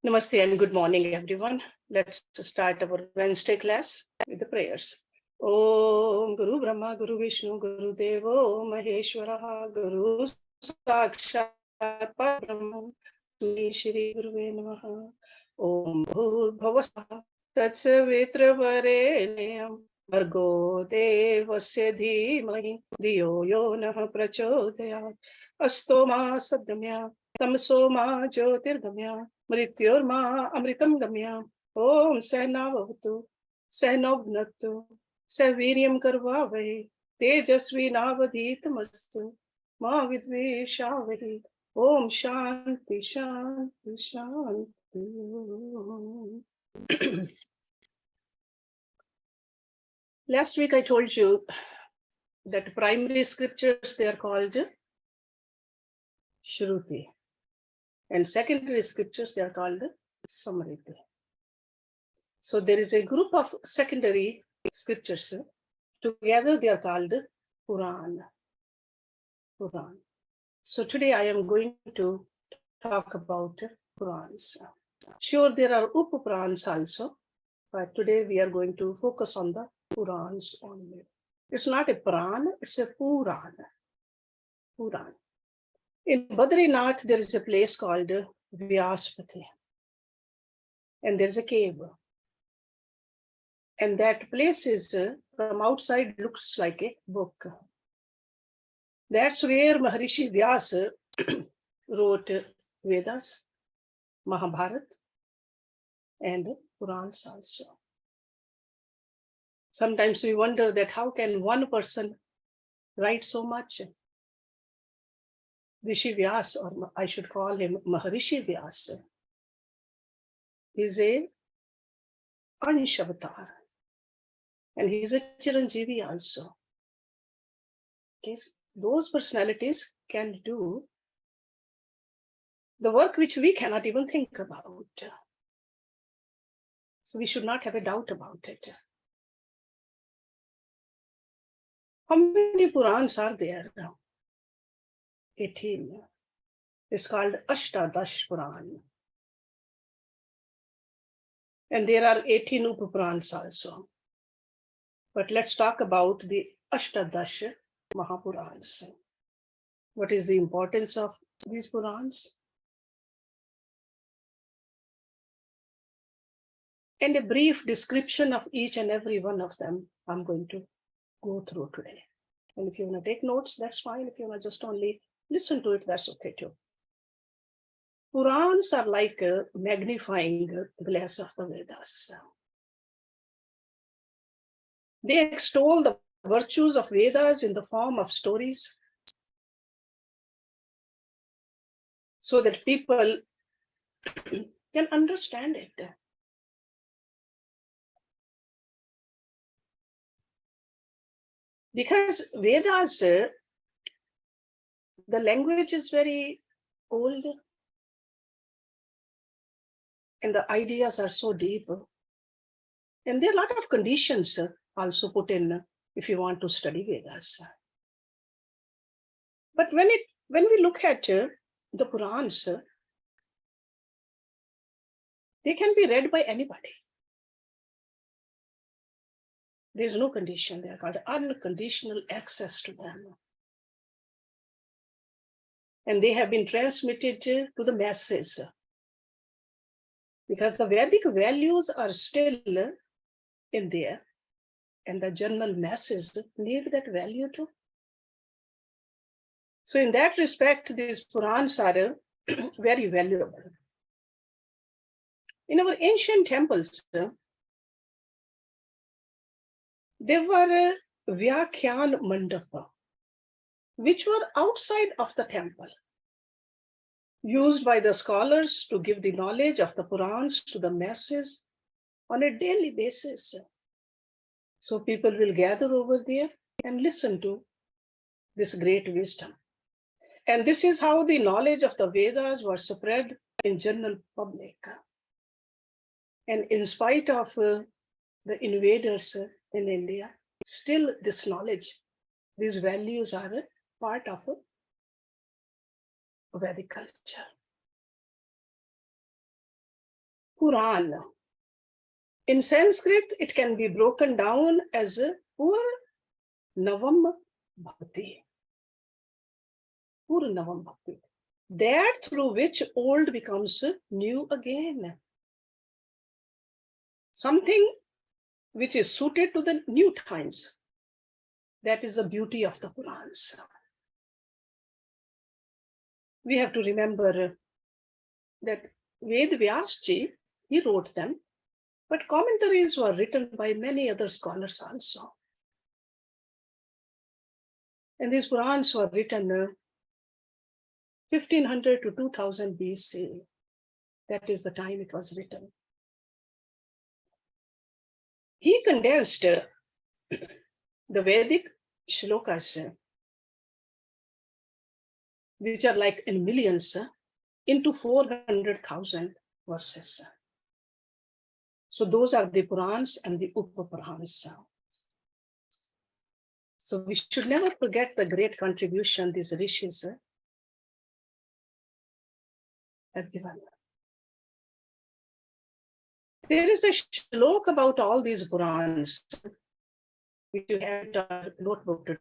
Namaste and good morning, everyone. Let's start our Wednesday class with the prayers. Om Guru Brahma Guru Vishnu Guru Devo Maheshwaraha Guru Sakshat Parbrahma Shri Guruve Namaha. Om Bhur Bhavasah Tatsavitra Vargo Devasya Dhimahi Diyo Yo Nah Prachodayat Astoma Sadgamya Tamso Ma Jyotirgamya Mrityorma Amritam Gamya Om Sahnavavatu Sahnovnatu Saviryam Karvavahi Tejasvi Navadhitamastu Ma Vidvishavahi Om Shanti Shanti Shanti. Last week I told you that primary scriptures, they are called Shruti, and secondary scriptures, they are called Samriti. So there is a group of secondary scriptures. Together they are called Purana. So today I am going to talk about Purans. Sure, there are Up-Purans also, but today we are going to focus on the Purans only. It's not a Purana, it's a Purana. In Badrinath, there is a place called Vyaspati, and there's a cave. And that place is, from outside, looks like a book. That's where Maharishi Vyasa wrote Vedas, Mahabharata, and Purans also. Sometimes we wonder that how can one person write so much? Rishi Vyasa, or I should call him Maharishi Vyasa, is a Anish avatar, and he is a Chiranjeevi also. Okay, those personalities can do the work which we cannot even think about. So we should not have a doubt about it. How many Purans are there? 18. It's called Ashtadash Purana. And there are 18 Up-Purans also. But let's talk about the Ashtadash Mahapurans. What is the importance of these Purans? And a brief description of each and every one of them I'm going to go through today. And if you want to take notes, that's fine. If you want to just only listen to it, that's okay too. Purans are like a magnifying glass of the Vedas. They extol the virtues of Vedas in the form of stories so that people can understand it. Because Vedas, the language is very old and the ideas are so deep. And there are a lot of conditions also put in if you want to study Vedas. But when we look at the Purans, they can be read by anybody. There's no condition. They are called unconditional access to them. And they have been transmitted to the masses. Because the Vedic values are still in there. And the general masses need that value too. So in that respect, these Purans are very valuable. In our ancient temples, there were Vyakhyan Mandapa, which were outside of the temple, used by the scholars to give the knowledge of the Purans to the masses on a daily basis. So people will gather over there and listen to this great wisdom. And this is how the knowledge of the Vedas was spread in general public. And in spite of the invaders in India, still this knowledge, these values are a part of Vedic culture. Purana. In Sanskrit, it can be broken down as Purnavam Bhakti. Purnavam Bhakti. That through which old becomes new again. Something which is suited to the new times. That is the beauty of the Purans. We have to remember that Ved Vyasji, he wrote them, but commentaries were written by many other scholars also. And these Purans were written 1500 to 2000 BC. That is the time it was written. He condensed the Vedic shlokas, which are like in millions, into 400,000 verses. So those are the Purans and the Upa-Purans. So we should never forget the great contribution these rishis have given. There is a shlok about all these Purans, which you have in our notebook today.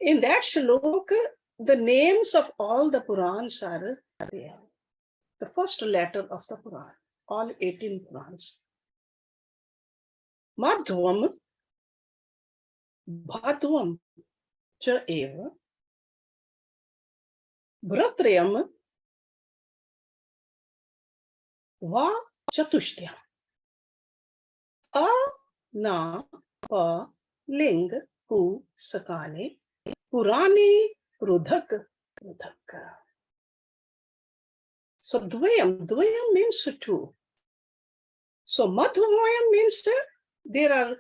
In that shlok, the names of all the Purans are there. The first letter of the Puran, all 18 Purans. Madhvam, Bhadvam cha eva, Bhratrayam, Va chatushtya. A, na, pa, ling, ku, sakane, Purani, Rudhak, Rudhak. So Dvayam means two. So Madhvayam means there are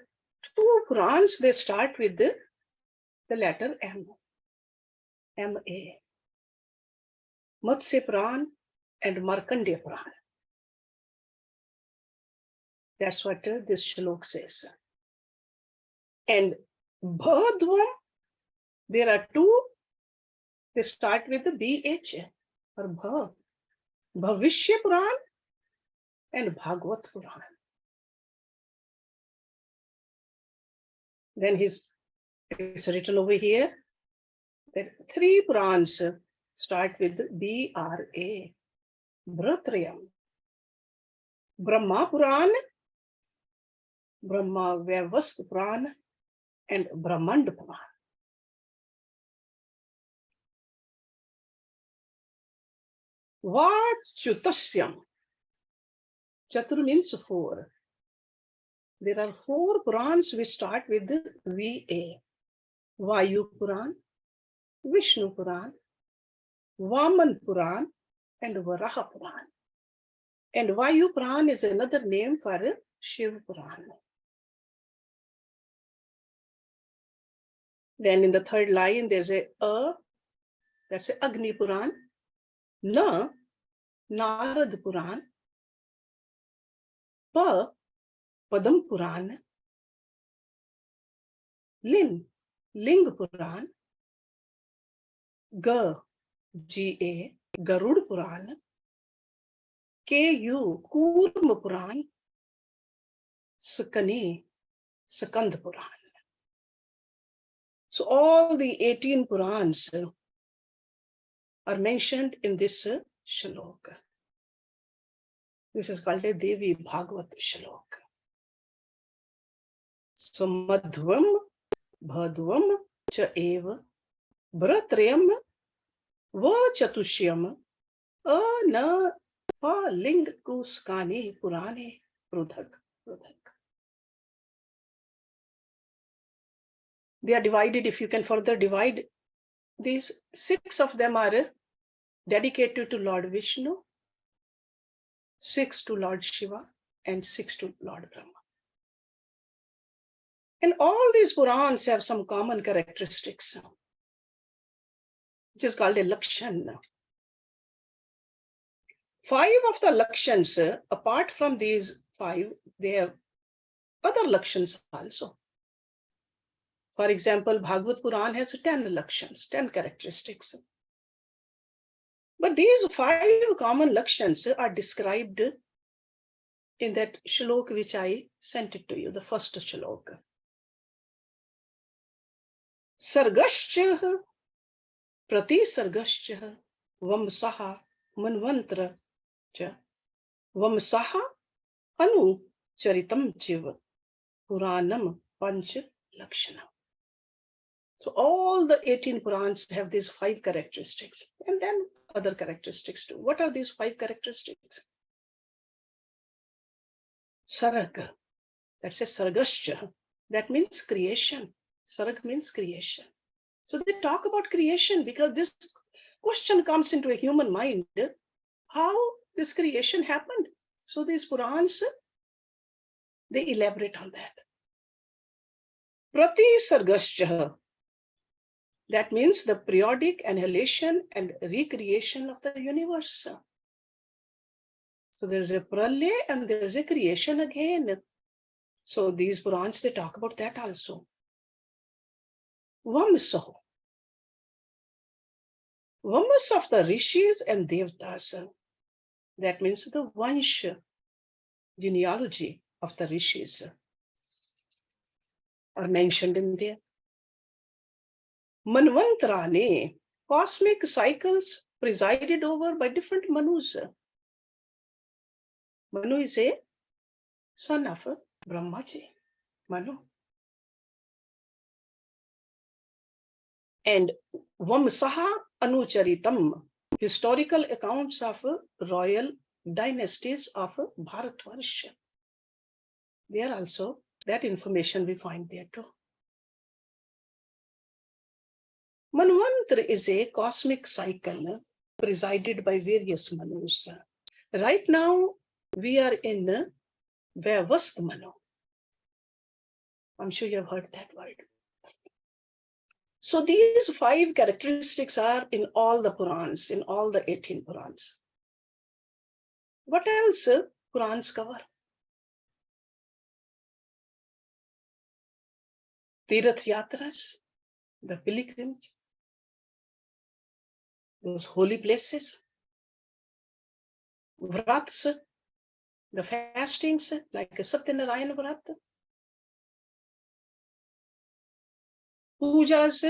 two Purans, they start with the letter M. M-A. Matsya Purana and Markendya Purana. That's what this shlok says. And Bhadvam, there are two, they start with the BH or Bhav. Bhavishya Purana and Bhagavata Purana. Then it's written over here that three Purans start with B-R-A. Bhratrayam. Brahma Purana, Brahmavavarta Purana, and Brahmanda Purana. Vachutasyam. Chatur means four. There are four Purans which start with V-A. Vayu Purana, Vishnu Purana, Vamana Purana, and Varaha Purana. And Vayu Purana is another name for Shiva Purana. Then in the third line, there's that's a Agni Purana. Na, Narada Purana. Pa, Padma Purana. Linga Purana. G-A, Garuda Purana. K-U, Kurma Purana. Skanda Purana. So all the 18 Purans are mentioned in this shloka. This is called a Devi Bhagavata shloka. So Madhvam, Bhadvam cha eva, Bhratrayam, Va chatushyam, A na pa ling ku skane purane Rudhak. They are divided, if you can further divide, these 6 of them are dedicated to Lord Vishnu, 6 to Lord Shiva, and 6 to Lord Brahma. And all these Purans have some common characteristics, which is called a Lakshan. 5 of the Lakshans, apart from these 5, they have other Lakshans also. For example, Bhagavata Purana has 10 Lakshans, 10 characteristics. But these 5 common Lakshans are described in that shlok which I sent it to you, the first shlok. Sargascha prati sargascha vamsaha manvantra cha vamsaha anu charitam chiva puranam panch lakshana. So all the 18 Purans have these 5 characteristics, and then other characteristics too. What are these 5 characteristics? Sarag, that's a sargascha, that means creation. Sarag means creation. So they talk about creation because this question comes into a human mind, how this creation happened. So these Purans, they elaborate on that. Prati sargascha, that means the periodic annihilation and recreation of the universe. So there's a pralaya and there's a creation again. So these Purans, they talk about that also. Vamsaho, Vamas of the Rishis and Devtas. That means the Vansh, genealogy of the Rishis are mentioned in there. Manvantarane, cosmic cycles presided over by different Manus. Manu is a son of Brahmaji, Manu. And Vamsaha Anucharitam, historical accounts of royal dynasties of Bharatvarsha. There also, that information we find there too. Manvantar is a cosmic cycle presided by various Manus. Right now, we are in Vyavast Manu. I'm sure you have heard that word. So these 5 characteristics are in all the Purans, in all the 18 Purans. What else Purans cover? Tirath Yatras, the pilgrimage, those holy places, Vrats, the fastings like Satyanarayana Vrat, pujas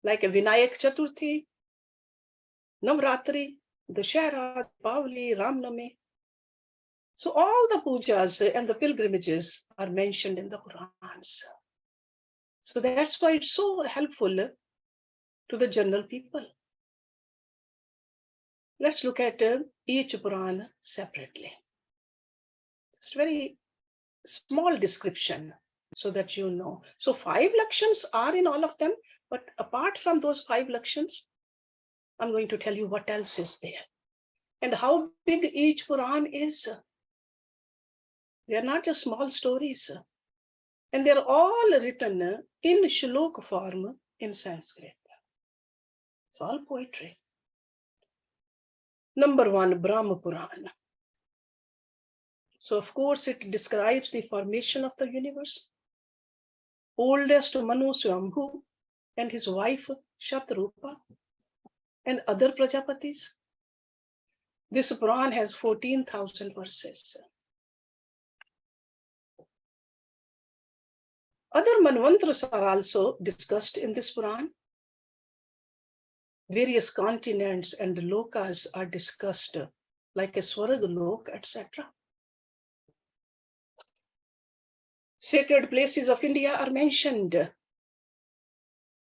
like Vinayak Chaturthi, Navratri, Dashera, Pavli, Ramnami. So all the pujas and the pilgrimages are mentioned in the Purans. So that's why it's so helpful to the general people. Let's look at each Purana separately. Just very small description so that you know. So 5 Lakshans are in all of them, but apart from those 5 Lakshans, I'm going to tell you what else is there and how big each Puran is. They are not just small stories, and they're all written in shlok form in Sanskrit. It's all poetry. Number 1, Brahma Purana. So of course it describes the formation of the universe. Oldest Manu Swambhu and his wife Shatrupa and other Prajapatis. This Puran has 14,000 verses. Other Manvantras are also discussed in this Puran. Various continents and lokas are discussed, like a Swarag Lok, etc. Sacred places of India are mentioned,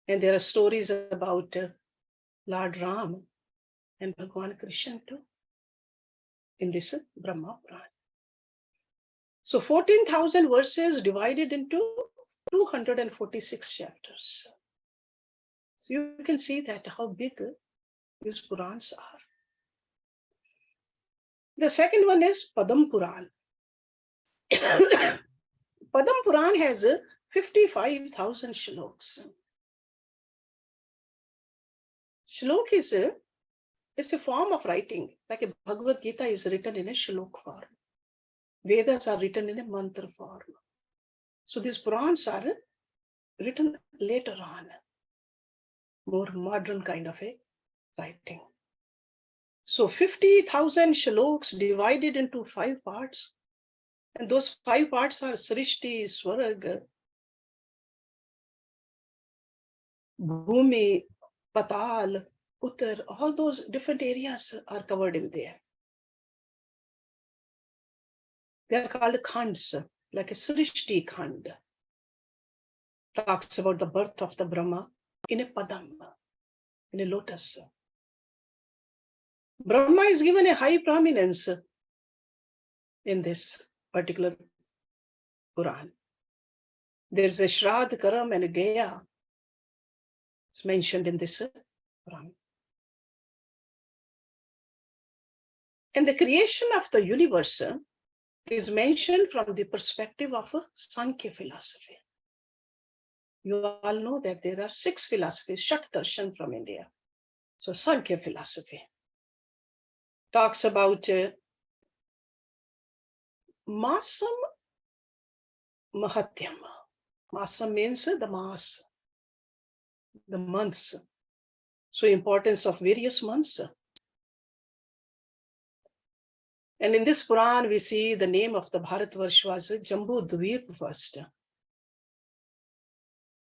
and there are stories about Lord Ram and Bhagwan Krishna too in this Brahma Purana. So 14,000 verses divided into 246 chapters. So you can see that how big these Purans are. The second one is Padma Purana. Padma Purana has 55,000 shloks. Shlok is a form of writing, like a Bhagavad Gita is written in a shlok form. Vedas are written in a mantra form. So these Purans are written later on, more modern kind of a writing. So 50,000 shloks divided into 5 parts. And those 5 parts are Srishti, Swarag, Bhumi, Patal, Uttar, all those different areas are covered in there. They are called khands, like a Srishti khand. Talks about the birth of the Brahma in a padam, in a lotus. Brahma is given a high prominence in this particular Puran. There's a Shrad, Karam, and a Gaya. It's mentioned in this Puran. And the creation of the universe is mentioned from the perspective of a Sankhya philosophy. You all know that there are 6 philosophies, Shat Darshan from India. So Sankhya philosophy talks about Masam Mahatyam. Masam means the mass, the months. So importance of various months. And in this Puran, we see the name of the Bharatvarsh was Jambu Dweep first.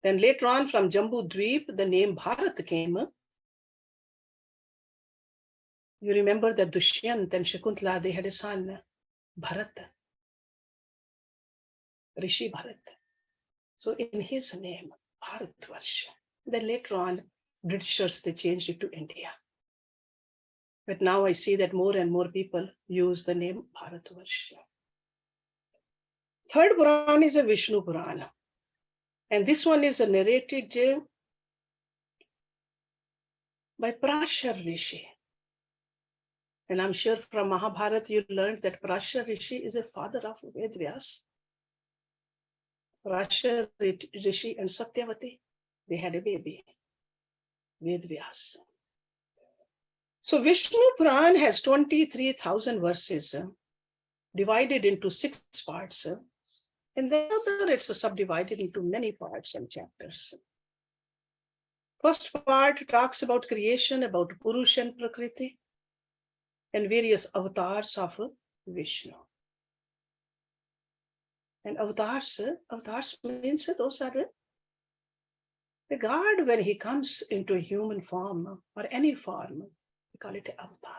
Then later on from Jambu Dweep, the name Bharat came. You remember that Dushyant and Shakuntala, they had a son, Bharat, Rishi Bharat. So in his name, Bharatvarsh. Then later on, Britishers, they changed it to India. But now I see that more and more people use the name Bharatvarsh. Third Puran is a Vishnu Purana. And this one is narrated by Parashar Rishi. And I'm sure from Mahabharata you learned that Parashar Rishi is a father of Vedvyas. Parashar Rishi and Satyavati, they had a baby, Vedvyas. So Vishnu Puran has 23,000 verses divided into 6 parts. And then it's subdivided into many parts and chapters. First part talks about creation, about Purusha and Prakriti, and various avatars of Vishnu. And avatars means those are the God when he comes into a human form or any form, we call it avatar.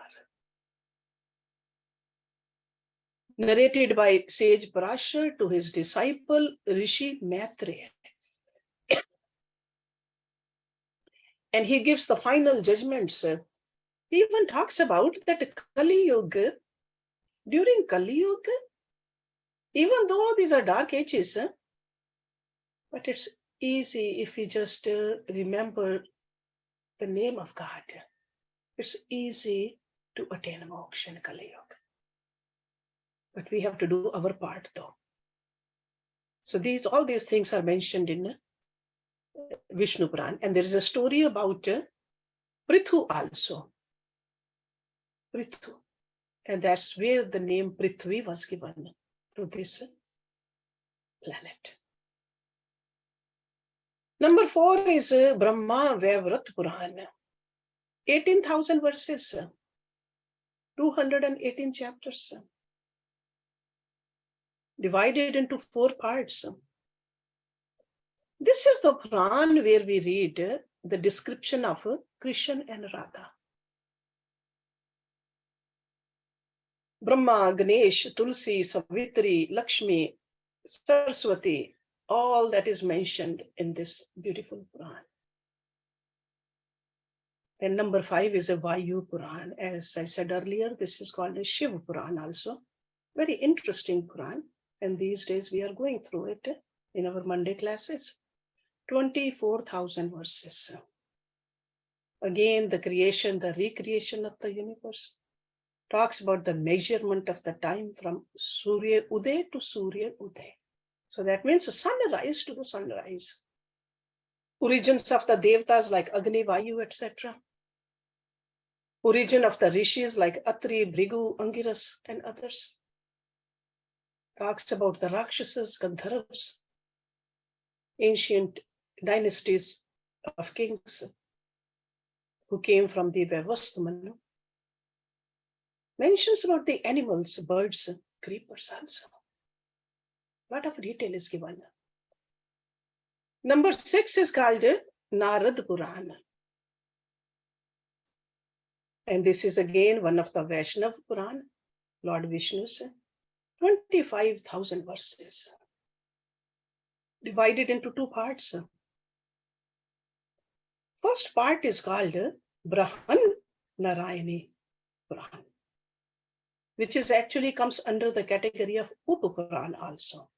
Narrated by sage Parashar to his disciple Rishi Maitreya. And he gives the final judgments. He even talks about that Kali Yuga, during Kali Yuga, even though these are dark ages, but it's easy if we just remember the name of God. It's easy to attain moksha in Kali Yuga. But we have to do our part though. So all these things are mentioned in Vishnu Purana. And there is a story about Prithu also. Prithu. And that's where the name Prithvi was given to this planet. Number 4 is Brahmavavarta Purana. 18,000 verses, 218 chapters, divided into 4 parts. This is the Puran where we read the description of Krishna and Radha. Brahma, Ganesh, Tulsi, Savitri, Lakshmi, Saraswati, all that is mentioned in this beautiful Puran. Then number 5 is a Vayu Purana. As I said earlier, this is called a Shiva Purana also. Very interesting Puran. And these days we are going through it in our Monday classes. 24,000 verses. Again, the creation, the recreation of the universe. Talks about the measurement of the time from Surya Uday to Surya Uday. So that means the sunrise to the sunrise. Origins of the Devatas like Agni, Vayu, etc. Origin of the Rishis like Atri, Bhrigu, Angiras, and others. Talks about the Rakshasas, Gandharvas, ancient dynasties of kings who came from the Vaivastha Manu. mentions about the animals, birds, creepers also. A lot of detail is given. Number 6 is called Narada Purana. And this is again one of the Vaishnava Purana, Lord Vishnu's, 25,000 verses, divided into 2 parts. First part is called Brahmanda Purana, which is actually comes under the category of Purana also.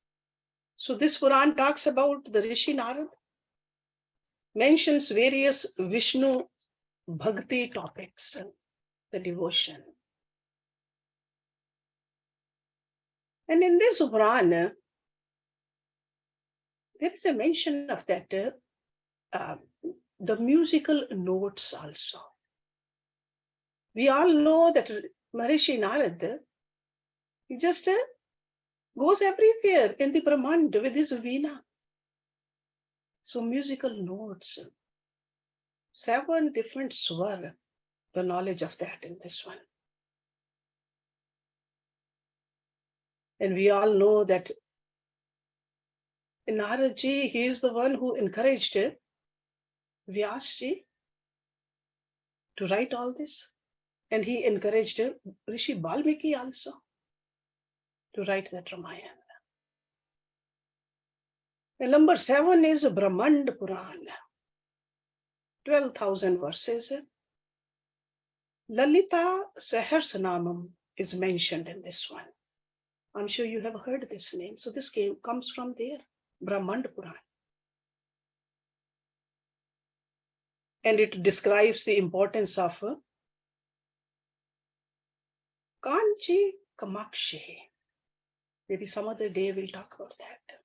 So this Puran talks about the Rishi Narad, mentions various Vishnu Bhakti topics, the devotion. And in this Purana, there is a mention of that, the musical notes also. We all know that Maharishi Narada, he just goes everywhere in the Brahmanda with his veena. So musical notes, 7 different swar, the knowledge of that in this one. And we all know that Naradji, he is the one who encouraged Vyasji to write all this. And he encouraged Rishi Valmiki also to write that Ramayana. And number 7 is Brahmanda Purana, 12,000 verses. Lalita Sahasranamam is mentioned in this one. I'm sure you have heard this name. So this comes from there, Brahmanda Purana. And it describes the importance of Kanchi Kamakshi. Maybe some other day we'll talk about that.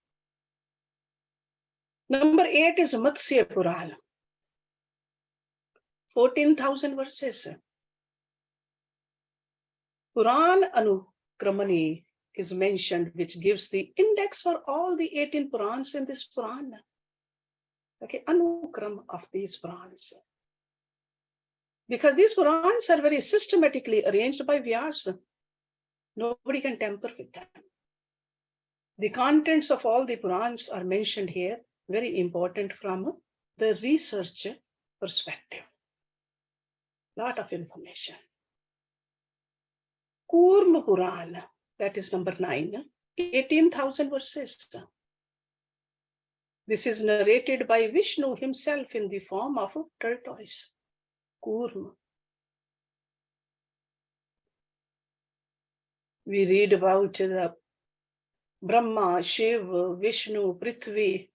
Number 8 is Matsya Purana, 14,000 verses. Puran Anukramani is mentioned, which gives the index for all the 18 Purans in this Purana. Okay, Anukram of these Purans. Because these Purans are very systematically arranged by Vyasa. Nobody can tamper with them. The contents of all the Purans are mentioned here, very important from the research perspective. Lot of information. Kurma Purana, that is number 9, 18,000 verses. This is narrated by Vishnu himself in the form of a tortoise. Kurma. We read about the Brahma, Shiva, Vishnu, Prithvi,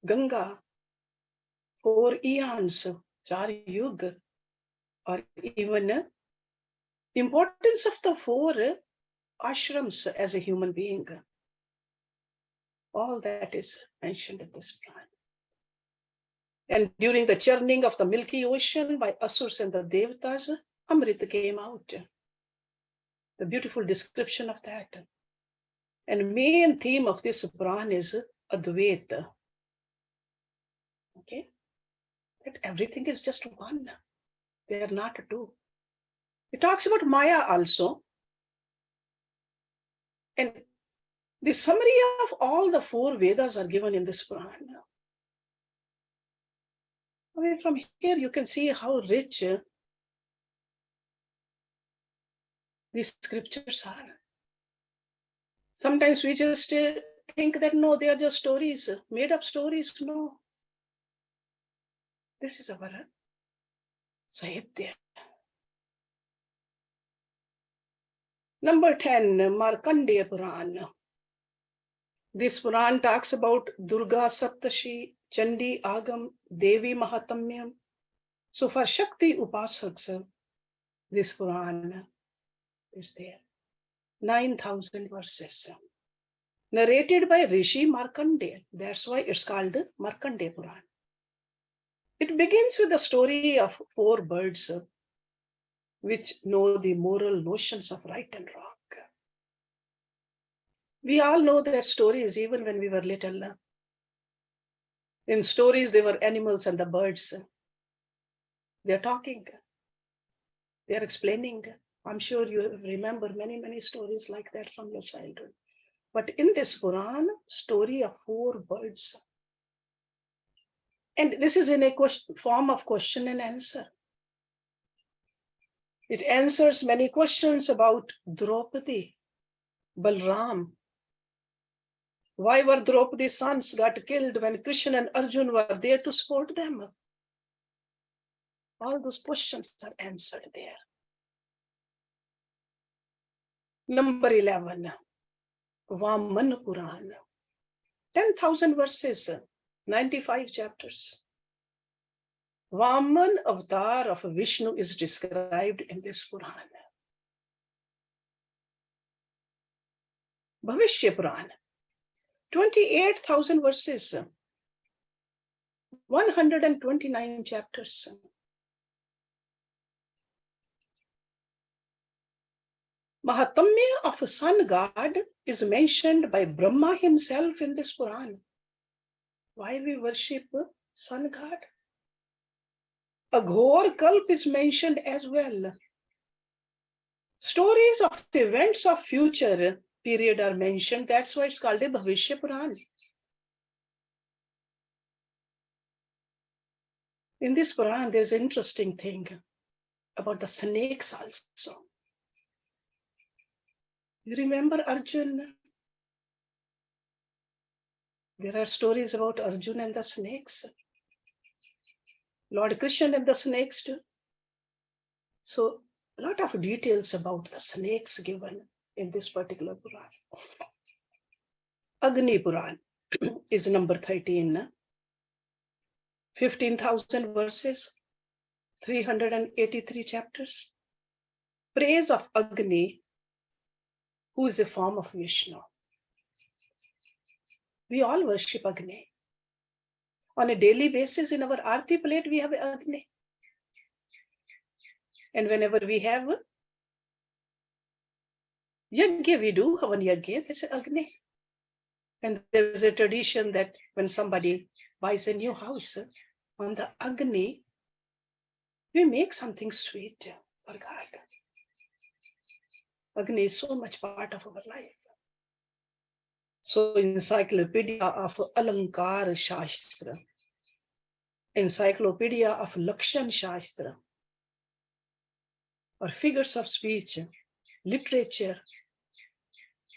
Ganga, 4 eons, 4 yuga, or even importance of the 4 ashrams as a human being. All that is mentioned in this Purana. And during the churning of the Milky Ocean by Asurs and the Devatas, Amrita came out. The beautiful description of that. And main theme of this Purana is Advaita. Okay? That everything is just one. They are not 2. It talks about Maya also. And the summary of all the 4 Vedas are given in this Purana. I mean, from here you can see how rich these scriptures are. Sometimes we just think that no, they are just stories, made up stories. No. This is our Sahitya. Number 10, Markendya Purana. This Purana talks about Durga Saptashi, Chandi Agam, Devi Mahatamyam. So for Shakti Upasaks, this Purana is there. 9,000 verses. Narrated by Rishi Markendya. That's why it's called Markendya Purana. It begins with the story of 4 birds which know the moral notions of right and wrong. We all know that stories even when we were little. In stories, they were animals and the birds. They're talking. They're explaining. I'm sure you remember many stories like that from your childhood. But in this Puran, story of 4 birds. And this is in a form of question and answer. It answers many questions about Draupadi, Balram. Why were Draupadi's sons got killed when Krishna and Arjun were there to support them? All those questions are answered there. Number 11, Vamana Purana. 10,000 verses, 95 chapters. Vaman avatar of Vishnu is described in this Purana. Bhavishya Purana, 28,000 verses, 129 chapters. Mahatmya of sun god is mentioned by Brahma himself in this Purana. Why we worship sun god? Aghor Kalp is mentioned as well. Stories of events of future period are mentioned. That's why it's called a Bhavishya Purana. In this Purana, there's an interesting thing about the snakes also. You remember Arjun? There are stories about Arjun and the snakes. Lord Krishna and the snakes too. So a lot of details about the snakes given in this particular Purana. Agni Purana is number 13. 15,000 verses, 383 chapters. Praise of Agni, who is a form of Vishnu. We all worship Agni. On a daily basis in our Aarti plate, we have Agni. And whenever we have Yajna, we do Havan Yajna, there's Agni. And there's a tradition that when somebody buys a new house, on the Agni, we make something sweet for God. Agni is so much part of our life. So encyclopedia of Alankar Shastra, encyclopedia of Lakshan Shastra, or figures of speech, literature.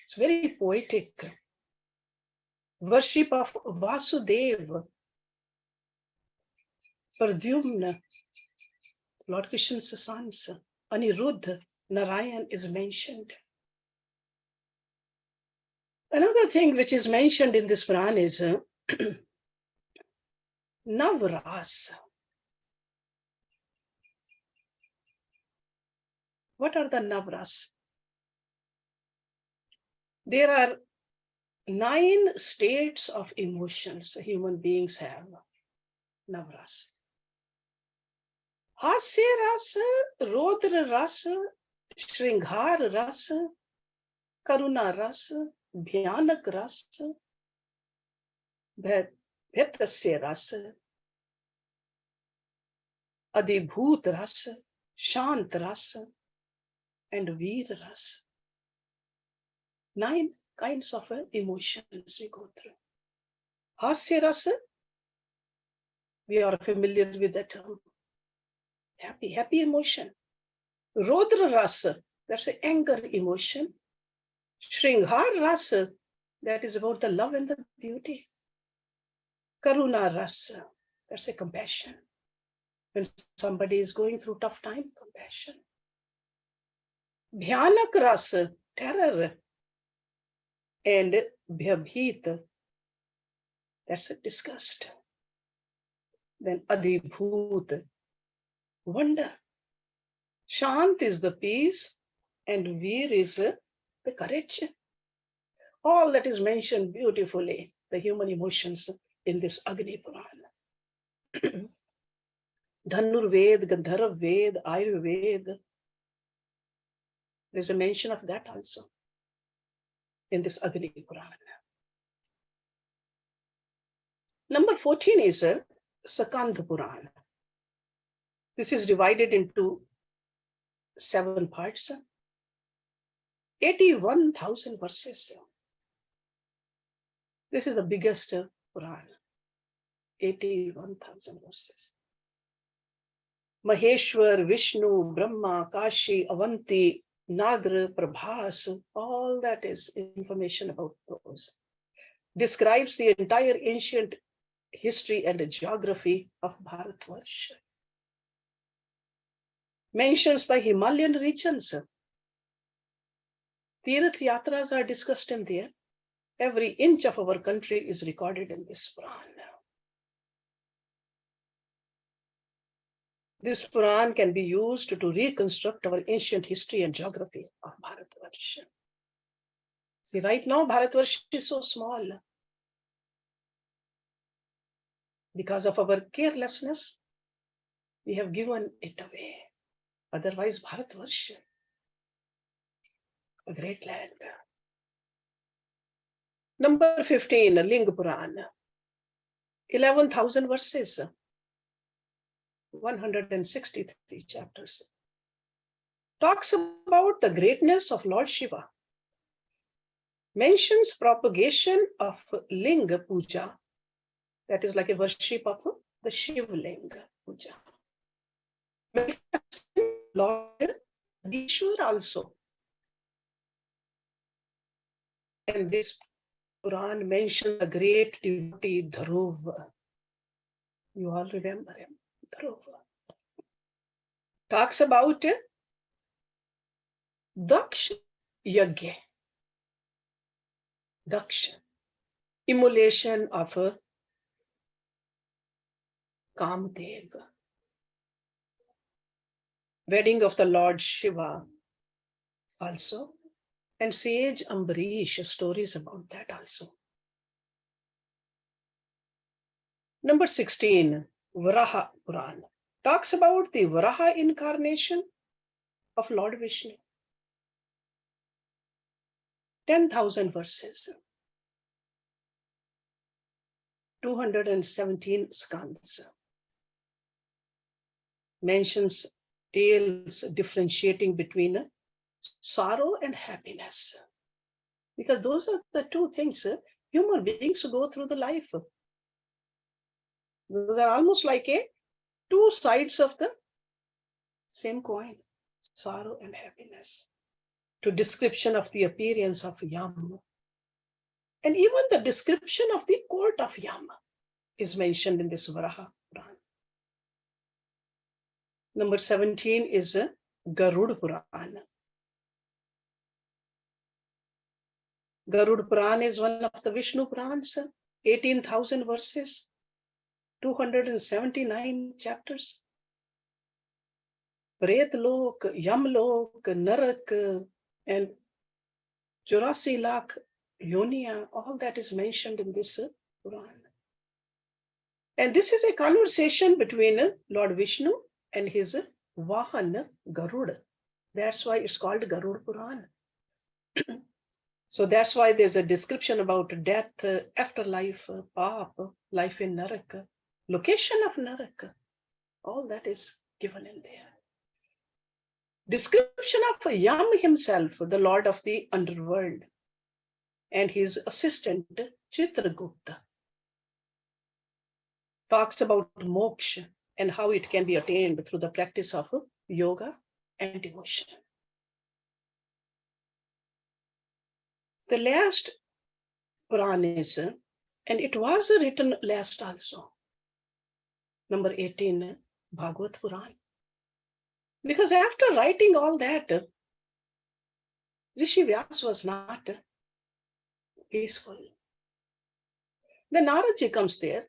It's very poetic. Worship of Vasudeva, Pradyumna, Lord Krishna's sons, Aniruddha, Narayan is mentioned. Another thing which is mentioned in this Purana is Navras. What are the Navras? There are 9 states of emotions human beings have. Navras. Hasya Rasa, Rodra Rasa, Shringhar Rasa, Karuna Rasa, Bhyanak Rasa, Bhetasya Rasa, Adibhut Rasa, Shant Rasa, and Veer Rasa. 9 kinds of emotions we go through. Hasya Rasa, we are familiar with that term. Happy emotion. Rodra Rasa, that's an anger emotion. Shringhar Rasa, that is about the love and the beauty. Karuna Rasa, that's a compassion. When somebody is going through tough time, compassion. Bhyanak Rasa, terror. And Bhyabhit, that's a disgust. Then Adibhut, wonder. Shant is the peace, and Veer is the courage. All that is mentioned beautifully, the human emotions in this Agni Purana. Dhanur Ved, Gandharv Ved, Ayurved. There's a mention of that also in this Agni Purana. Number 14 is Skanda Purana. This is divided into 7 parts, 81,000 verses. This is the biggest Purana, 81,000 verses. Maheshwar, Vishnu, Brahma, Kashi, Avanti, Nagra, Prabhas, all that is information about those. Describes the entire ancient history and geography of Bharatvarsha. Mentions the Himalayan regions. Tirath Yatras are discussed in there. Every inch of our country is recorded in this Purana. This Purana can be used to reconstruct our ancient history and geography of Bharatvarsha. See, right now, Bharatvarsha is so small. Because of our carelessness, we have given it away. Otherwise, Bharatvarsha, a great land. Number 15, Linga Purana. 11,000 verses, 163 chapters. Talks about the greatness of Lord Shiva. Mentions propagation of Linga Puja. That is like a worship of the Shiva Linga Puja. Lord Vishnu also. And this Puran mentions the great devotee Dhruva. You all remember him, Dhruva. Talks about Daksh Yagya. Daksh, immolation of Kamdev. Wedding of the Lord Shiva also. And sage Ambarish, stories about that also. Number 16, Varaha Purana. Talks about the Varaha incarnation of Lord Vishnu. 10,000 verses. 217 skandas. Mentions tales differentiating between sorrow and happiness. Because those are the two things human beings go through the life. Those are almost like two sides of the same coin, sorrow and happiness. To description of the appearance of Yam. And even the description of the court of Yam is mentioned in this Varaha Purana. Number 17 is Garuda Purana. Garuda Purana is one of the Vishnu Puranas, 18,000 verses, 279 chapters. Pretlok, Yamlok, Narak, and 84 lakh Yonia, all that is mentioned in this Purana. And this is a conversation between Lord Vishnu and his Vahan Garuda. That's why it's called Garuda Purana. So that's why there's a description about death, afterlife, Pap, life in Naraka, location of Naraka. All that is given in there. Description of Yam himself, the lord of the underworld, and his assistant Chitragupta. Talks about moksha and how it can be attained through the practice of yoga and devotion. The last Purana is, and it was written last also, number 18, Bhagavata Purana. Because after writing all that, Rishi Vyas was not peaceful. Then Narada comes there.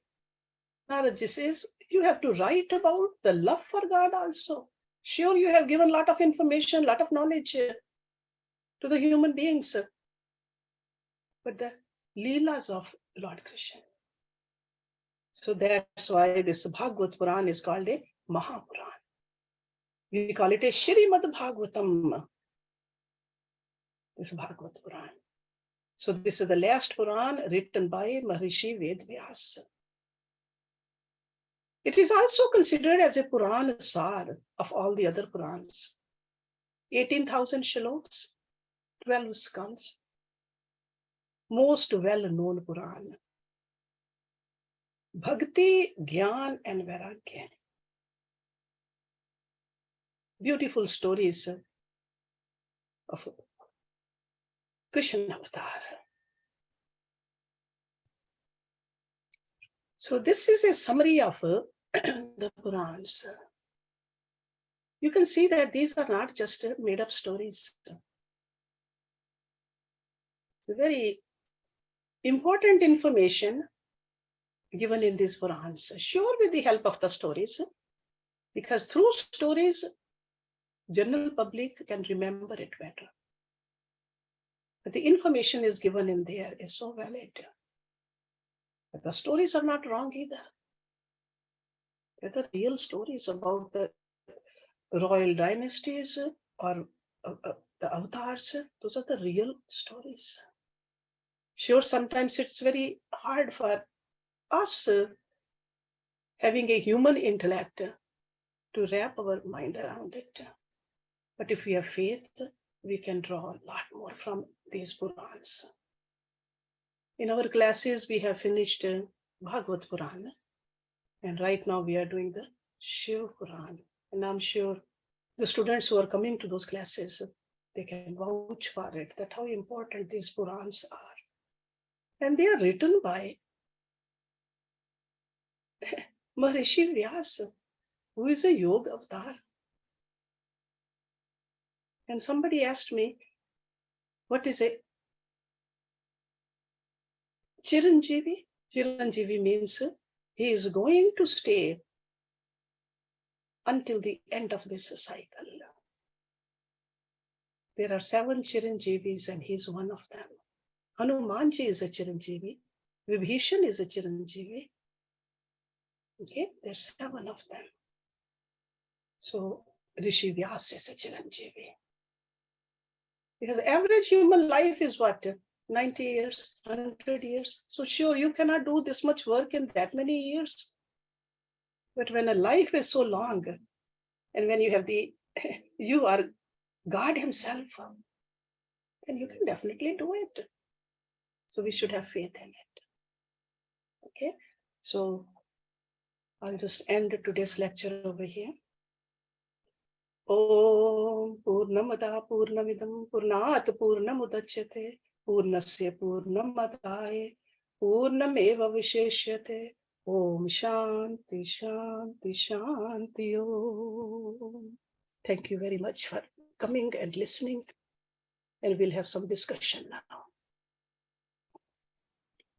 Narada says, you have to write about the love for God also. Sure, you have given a lot of information, a lot of knowledge to the human beings. But the Leelas of Lord Krishna. So that's why this Bhagavad Purana is called a Mahapurana. We call it a Shrimad Bhagavatam. This Bhagavad Purana. So this is the last Purana written by Maharishi Vedvyasa. It is also considered as a Purana Sar of all the other Puranas. 18,000 shlokas, 12 skands, most well-known Purana. Bhakti, Gyan and Vairagya. Beautiful stories of Krishna Avatar. So this is a summary of the Purans. You can see that these are not just made-up stories. The very important information given in these Purans, sure with the help of the stories, because through stories, general public can remember it better. But the information is given in there is so valid. But the stories are not wrong either. They're the real stories about the royal dynasties or the avatars. Those are the real stories. Sure, sometimes it's very hard for us having a human intellect to wrap our mind around it. But if we have faith, we can draw a lot more from these Purans. In our classes, we have finished Bhagavata Purana, and right now we are doing the Shiva Purana. And I'm sure the students who are coming to those classes, they can vouch for it, that how important these Purans are. And they are written by Maharishi Vyasa, who is a yoga avatar. And somebody asked me, what is a Chiranjeevi? Chiranjeevi means he is going to stay until the end of this cycle. There are 7 Chiranjeevis and he's one of them. Hanumanji is a Chiranjeevi. Vibhishan is a Chiranjeevi. Okay, there's 7 of them. So Rishi Vyas is a Chiranjeevi. Because average human life is what? 90 years, 100 years. So sure, you cannot do this much work in that many years. But when a life is so long, and when you have you are God himself, then you can definitely do it. So we should have faith in it. Okay, so I'll just end today's lecture over here. Om Purnamada Purnamidam Purnat Purnamudachyate Purnasya Purnamadaye Purnameva Visheshyate. Om Shanti Shanti Shanti Om. Thank you very much for coming and listening, and we'll have some discussion now.